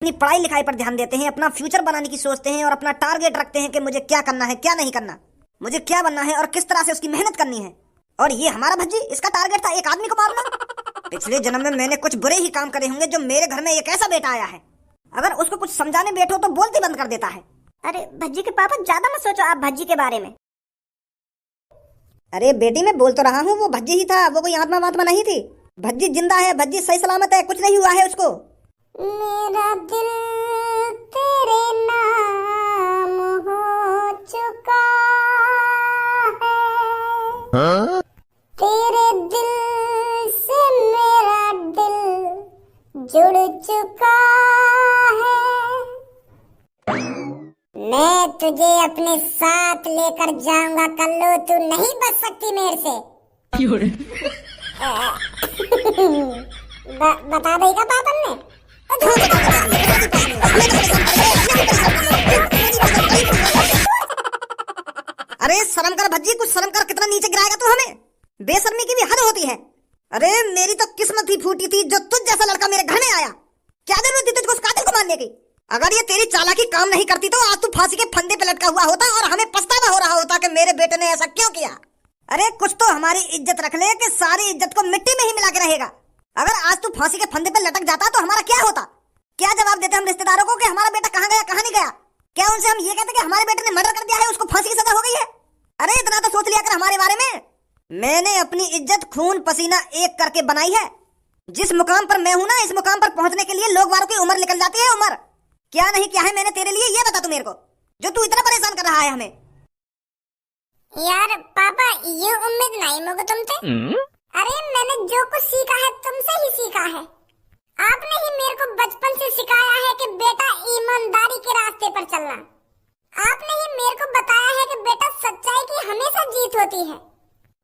अपनी पढ़ाई लिखाई पर ध्यान देते हैं, अपना फ्यूचर बनाने की सोचते हैं और अपना टारगेट रखते हैं कि मुझे क्या करना है, क्या नहीं करना, मुझे क्या बनना है और किस तरह से उसकी मेहनत करनी है। और ये हमारा भज्जी, इसका टारगेट था एक आदमी को मारना। पिछले जन्म में मैंने कुछ बुरे ही काम करे होंगे जो मेरे घर में एक ऐसा बेटा आया है, अगर उसको कुछ समझाने बैठो तो बोलती बंद कर देता है। अरे भज्जी के पापा, ज्यादा मत सोचो आप भज्जी के बारे में। अरे बेटी, मैं बोल तो रहा हूँ, वो भज्जी ही था, वो कोई आत्मा वात्मा नहीं थी। भज्जी जिंदा है, भज्जी सही सलामत है, कुछ नहीं हुआ है उसको। मेरा दिल तेरे नाम हो चुका है, तेरे दिल से मेरा दिल जुड़ चुका है। मैं तुझे अपने साथ लेकर जाऊंगा कल्लू, तू नहीं बच सकती मेरे से। बता देगा पापन ने। अरे शर्म कर भज्जी, कुछ शर्म कर, कितना नीचे गिराएगा तू हमें, बेशर्मी की भी हद होती है। अरे मेरी तो किस्मत ही फूटी थी जो तुझ जैसा लड़का मेरे घर में आया। क्या जरूरत थी तुझको उस कातिल को मारने की? अगर ये तेरी चालाकी काम नहीं करती तो आज तू फांसी के फंदे पे लटका हुआ होता और हमें पछतावा हो रहा होता कि मेरे बेटे ने ऐसा क्यों किया। अरे कुछ तो हमारी इज्जत रख ले कि सारी इज्जत को मिट्टी में ही मिला के रहेगा। अगर आज तू फांसी के फंदे पे लटक जाता तो हमारा क्या होता? क्या जवाब देते हम रिश्तेदारों को कि हमारा बेटा कहाँ गया, कहाँ नहीं गया? क्या उनसे हम ये कहते कि हमारे बेटे ने मर्डर कर दिया है, उसको फांसी की सजा हो गई है? अरे इतना तो सोच लिया कर हमारे बारे में। मैंने अपनी इज्जत खून पसीना एक करके बनाई है। जिस मुकाम पर मैं हूं ना, इस मुकाम पर पहुंचने के लिए लोग वालों की उम्र निकल जाती है। उम्र क्या नहीं क्या है मैंने तेरे लिए, ये बता तू मेरे को, जो तू इतना परेशान कर रहा है हमें। यार पापा, ये उम्मीद नहीं मुझे तुमसे। अरे मैंने जो कुछ सीखा है तुमसे ही सीखा है। आपने ही मेरे को बचपन से सिखाया है कि बेटा ईमानदारी के रास्ते पर चलना। आपने ही मेरे को बताया है कि बेटा सच्चाई की हमेशा जीत होती है।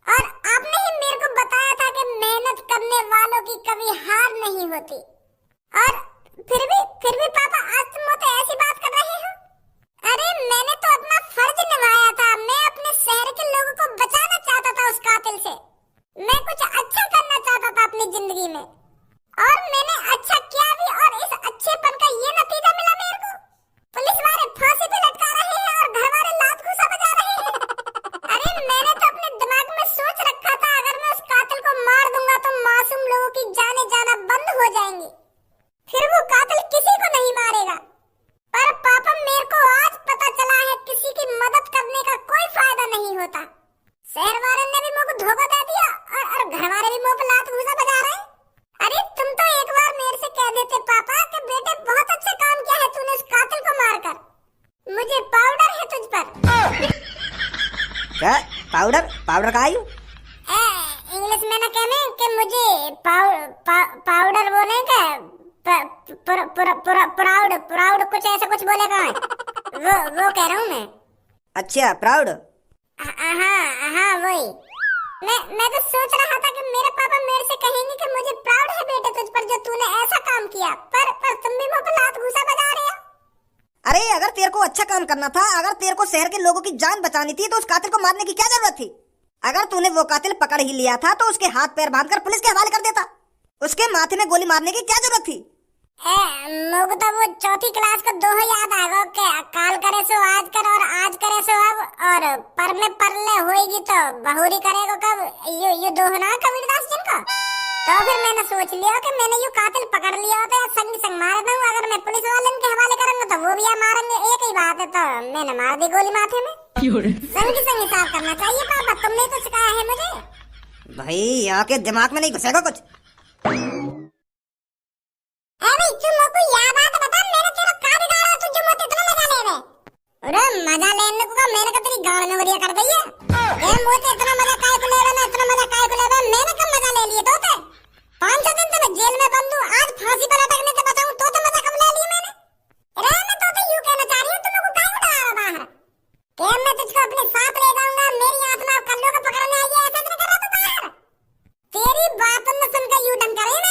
और आपने ही मेरे को बताया था कि मेहनत करने वालों की कभी हार नहीं होती। और फिर भी पापा, आज तुम मुझसे ऐसी बात कर रहे हो। अरे मैंने तो अपना फर्ज निभाया था। मैं अपने शहर के लोगों को बचाना चाहता था उस कातिल से। मैं कुछ अच्छा करना चाहता था अपनी जिंदगी में, और मैंने अच्छा किया भी। और इस अच्छेपन का ये नतीजा मिला मेरे को। पुलिस वाले फांसी पे लटका रहे हैं और घर वाले लात घूंसा बजा रहे हैं। अरे मैंने तो अपने दिमाग में सोच रखा था, अगर मैं उस कातिल को मार दूंगा तो मासूम लोगों की जाने जाना बंद हो जाएंगी, फिर वो कातिल किसी को नहीं मारेगा। पर पापा, मेरे को आज पता चला है किसी की मदद करने का कोई फायदा नहीं होता। शहर वाले ने भी मुझे धोखा दे दिया और घर वाले भी मुझे पे लात घूंसा बजा रहे हैं। अरे तुम तो एक बार मेरे से कह देते पापा कि बेटे बहुत अच्छा काम किया है तूने उस कातिल को मारकर। मुझे पाउडर है तुझ पर। क्या पाउडर? पाउडर का आयु? इंग्लिश में ना कहने कि मुझे पाउडर बोले क्या, प्राउड कुछ ऐसा कुछ बोलेगा। वो कह रहा हूँ मैं। अच्छा प्राउड? हाँ वही। मैं तो सोच रहा था कि मेरे पापा मेरे से कहेंगे कि मुझे प्राउड है बेटे तुझ पर जो तूने ऐसा काम किया। पर तुम भी मुझ पर लात घूंसा बजा रहे हो। अरे अगर तेरे को अच्छा काम करना था, अगर तेरे को शहर के लोगों की जान बचानी थी तो उस कातिल को मारने की क्या जरूरत थी? अगर तूने वो कातिल पकड़ ही लिया था तो उसके हाथ पैर बांधकर पुलिस के हवाले कर देता। उसके माथे में गोली मारने की क्या जरूरत थी? मुझे तो वो चौथी क्लास का दोहा याद आएगा कि काल करे सो आज कर और आज करे सो अब, और पर में परले होएगी तो बहुरी करेगा कब। ये दोहा ना कबीरदास जी का। तो फिर मैंने सोच लिया कि मैंने ये कातिल पकड़ लिया होता है, संग संग मार दूं। अगर मैं पुलिस वाले के हवाले करूंगा तो वो भी मारेंगे, एक ही बात है। तो मैंने मार दी गोली माथे में। संग हिसाब करना चाहिए पापा, तुमने तो सिखाया है मुझे। भाई यहाँ के दिमाग में नहीं घुसेगा कुछ। अरे तुम को याद आता बता, मैंने तेरा का बिगाड़ा तुझे मोते इतना मजा ले रहे। अरे मजा लेने को मैंने का तेरी गाल में वरिया कर दी है। ये मोते इतना मजा काय को ले रहा है, इतना मजा काय को ले रहा है। मैंने कब मजा ले लिए? तो 5-6 दिन तो मैं जेल में बंद हूं, आज फांसी पर लटकने से बचाऊं तो मजा कब ले लिए मैंने? अरे मैं तो यूं कहना चाह रही हूं, तुम लोग काय उड़ा रहा बाहर कि मैं तुझको अपने साथ ले जाऊंगा, मेरी आत्मा कल्लू को पकड़ने आई है, ऐसा कर रहा तू बाहर। तेरी बात न सुनकर यू डन करे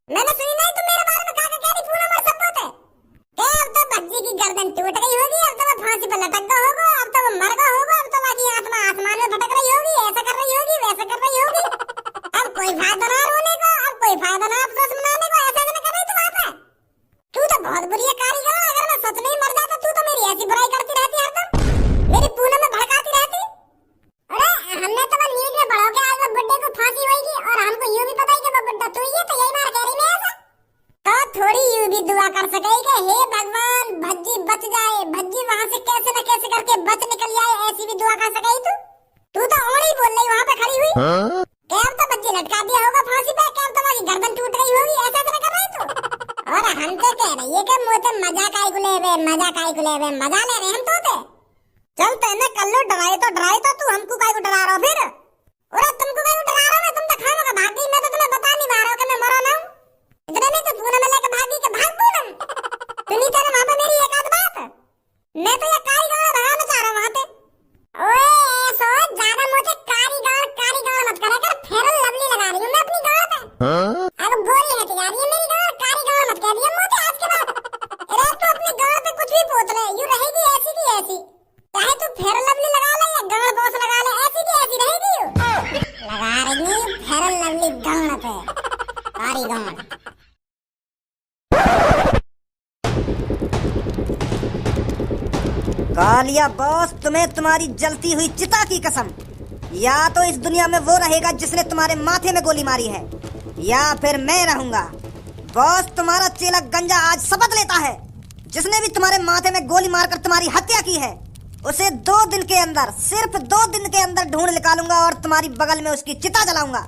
मैंने सुनी नहीं। तू मेरे बारे में कहा कह रही पूरा मर सब होते। अब तो भज्जी की गर्दन टूट गई होगी, अब तो वो फांसी पर लटक गया होगा, अब तो वो मर गया होगा, अब तो बाकी आत्मा आसमान में भटक रही होगी, ऐसा कर रही होगी, वैसा कर रही होगी। अब कोई फायदा ना रोने को, अब कोई फायदा ना अफसोस मनाने को, ऐसा न करे। बहुत बुरी है कारीगर। अगर मैं सच नहीं मर जाता तू तो मेरी ऐसी बुराई करती रहती हरदम, मेरी पूनम में भड़काती रहती। अरे हमने तो न्यूज में पढ़ा के आज वो बुड्ढे को फांसी होगी और हमको यूं भी पता है कि वो बुड्ढा तू ही है, तो यही मार कह रही मैं ऐसा। तो थोड़ी यूं भी दुआ कर सके कि हे भगवान भज्जी बच जाए, भज्जी वहां से कैसे न कैसे करके बच निकल जाए, ऐसी भी दुआ कर सके तू तो और ही बोल रही वहां पे खड़ी हुई। कैब तो भज्जी लटका दिया होगा फांसी पे, कैब तुम्हारी गर्दन टूट गई होगी, ऐसा तो कर रही तू। और हम तो कह रही है कि मुझे मजा काहे को लेवे, मजा काहे को लेवे, मजा ले रहे हम तो चल तेने कर लो, डराए तो तू हमको काहे को डरा रहा फिर। अरे तुमको काहे को डरा रहा मैं, तुम तो खामो का भागी, मैं तो तुम्हें बता नहीं पा रहा हूं कि मैं मरा ना हूं। इतना नहीं तो पूनम में लेके भागी के भाग पूनम, तू नहीं तेरे वहां पे मेरी एक आध बात, मैं तो ये कारीगर भगाना चाह रहा हूं वहां पे। ओए ऐसा ज्यादा मुझे कारीगर मत करा कर, फेरल लवली लगा रही हूं मैं अपनी गाल पे। अब बोली है जा रही है मेरी गाल, कारीगर मत कह दिया मुझे आज के बाद। अरे तू अपनी गाल पे कुछ भी पोत ले, यूं रहेगी ऐसी की ऐसी, चाहे तू फेरल लवली लगा ले या गाल बॉस लगा ले, ऐसी की ऐसी रहेगी यूं। लगा रही फेरल लवली गाल पे कारीगर। कालिया बॉस, तुम्हें तुम्हारी जलती हुई चिता की कसम, या तो इस दुनिया में वो रहेगा जिसने तुम्हारे माथे में गोली मारी है, या फिर मैं रहूंगा। बॉस, तुम्हारा चेला गंजा आज शपथ लेता है, जिसने भी तुम्हारे माथे में गोली मारकर तुम्हारी हत्या की है, उसे 2 दिन के अंदर, सिर्फ 2 दिन के अंदर ढूंढ निकालूंगा और तुम्हारी बगल में उसकी चिता जलाऊंगा।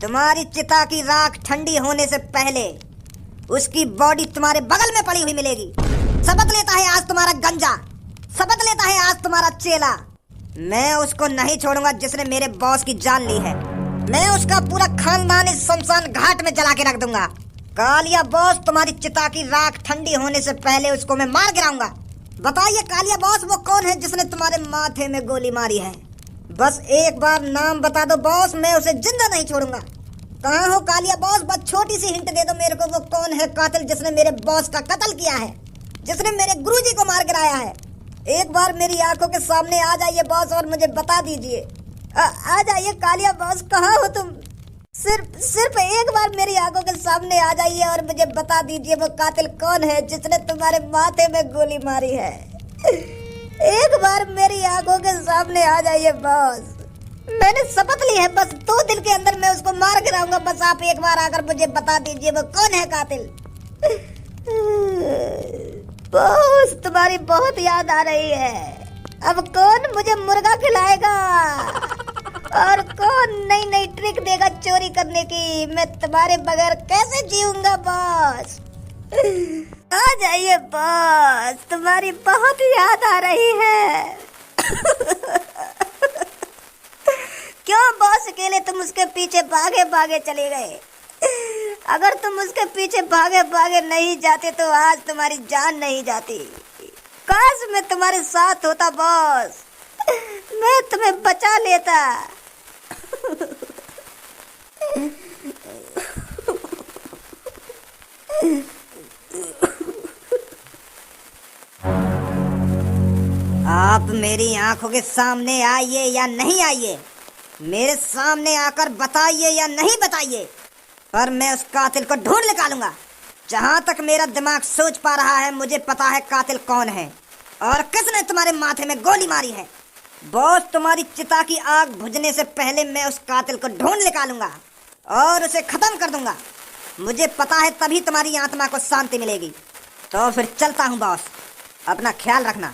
तुम्हारी चिता की राख ठंडी होने से पहले उसकी बॉडी तुम्हारे बगल में पड़ी हुई मिलेगी। शपथ लेता है आज तुम्हारा गंजा, शपथ लेता है आज तुम्हारा चेला। मैं उसको नहीं छोड़ूंगा जिसने मेरे बॉस की जान ली है। मैं उसका पूरा खानदान इस शमशान घाट में जला के रख दूंगा। कालिया बॉस, तुम्हारी चिता की राख ठंडी होने से पहले उसको मैं मार गिराऊंगा। बताइए कालिया बॉस, वो कौन है जिसने तुम्हारे माथे में गोली मारी है? बस एक बार नाम बता दो बॉस, मैं उसे जिंदा नहीं छोड़ूंगा। कहाँ हो कालिया बॉस? बस छोटी सी हिंट दे दो मेरे को, वो कौन है कातिल जिसने मेरे बॉस का कत्ल किया है, जिसने मेरे गुरुजी को मार गिराया है? एक बार मेरी आंखों के सामने आ जाइए बॉस और मुझे बता दीजिए। आ जाइए कालिया बॉस, कहाँ हो तुम? सिर्फ एक बार मेरी आंखों के सामने आ जाइए और मुझे बता दीजिए वो कातिल कौन है जिसने तुम्हारे माथे में गोली मारी है। एक बार मेरी आंखों के सामने आ जाइए बॉस, मैंने शपथ ली है, बस 2 दिन के अंदर मैं उसको मार गिराऊंगा। बस आप एक बार आकर मुझे बता दीजिए वो कौन है कातिल। बॉस, तुम्हारी बहुत याद आ रही है। अब कौन मुझे मुर्गा खिलाएगा और कौन नई नई ट्रिक देगा चोरी करने की? मैं तुम्हारे बगैर कैसे जीऊंगा बॉस? आ जाइए बॉस, तुम्हारी बहुत याद आ रही है। क्यों बॉस, अकेले तुम उसके पीछे भागे भागे चले गए? अगर तुम उसके पीछे भागे भागे नहीं जाते तो आज तुम्हारी जान नहीं जाती। काश मैं तुम्हारे साथ होता बॉस, मैं तुम्हें बचा लेता। आप मेरी आंखों के सामने आइए या नहीं आइए, मेरे सामने आकर बताइए या नहीं बताइए, पर मैं उस कातिल को ढूंढ निकालूंगा। जहां तक मेरा दिमाग सोच पा रहा है, मुझे पता है कातिल कौन है और किसने तुम्हारे माथे में गोली मारी है। बॉस, तुम्हारी चिता की आग बुझने से पहले मैं उस कातिल को ढूंढ निकालूंगा और उसे खत्म कर दूंगा। मुझे पता है तभी तुम्हारी आत्मा को शांति मिलेगी। तो फिर चलता हूँ बॉस, अपना ख्याल रखना।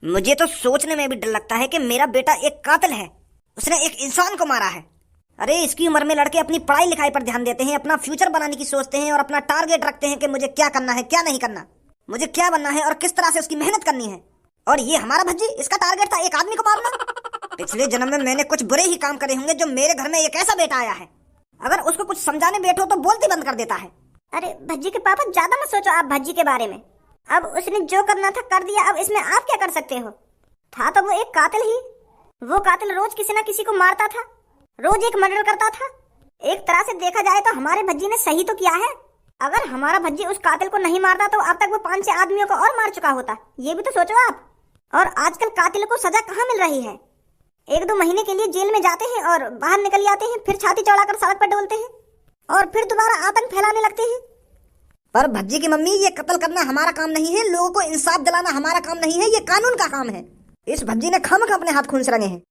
मुझे तो सोचने में भी डर लगता है कि मेरा बेटा एक कातिल है, उसने एक इंसान को मारा है। अरे इसकी उम्र में लड़के अपनी पढ़ाई लिखाई पर ध्यान देते हैं, अपना फ्यूचर बनाने की सोचते हैं और अपना टारगेट रखते हैं कि मुझे क्या करना है, क्या नहीं करना, मुझे क्या बनना है और किस तरह से उसकी मेहनत करनी है। और ये हमारा भज्जी, इसका टारगेट था एक आदमी को मारना। पिछले जन्म में मैंने कुछ बुरे ही काम करे होंगे जो मेरे घर में एक ऐसा बेटा आया है, अगर उसको कुछ समझाने बैठो तो बोलती बंद कर देता है। अरे भज्जी के पापा, ज्यादा मत सोचो आप भज्जी के बारे में। अब उसने जो करना था कर दिया, अब इसमें आप क्या कर सकते हो? था तो वो एक कातिल ही। वो कातिल रोज किसी ना किसी को मारता था, रोज एक मर्डर करता था। एक तरह से देखा जाए तो हमारे भज्जी ने सही तो किया है। अगर हमारा भज्जी उस कातिल को नहीं मारता तो अब तक वो 5-6 आदमियों को और मार चुका होता। ये भी तो सोचो आप। और आजकल कातिल को सजा कहाँ मिल रही है? 1-2 महीने के लिए जेल में जाते हैं और बाहर निकल आते हैं, फिर छाती चौड़ाकर सड़क पर डोलते हैं और फिर दोबारा आतंक फैलाने लगते हैं। पर भज्जी की मम्मी, ये कत्ल करना हमारा काम नहीं है, लोगों को इंसाफ दिलाना हमारा काम नहीं है, ये कानून का काम है। इस भज्जी ने खामखा अपने हाथ खून से रंगे हैं।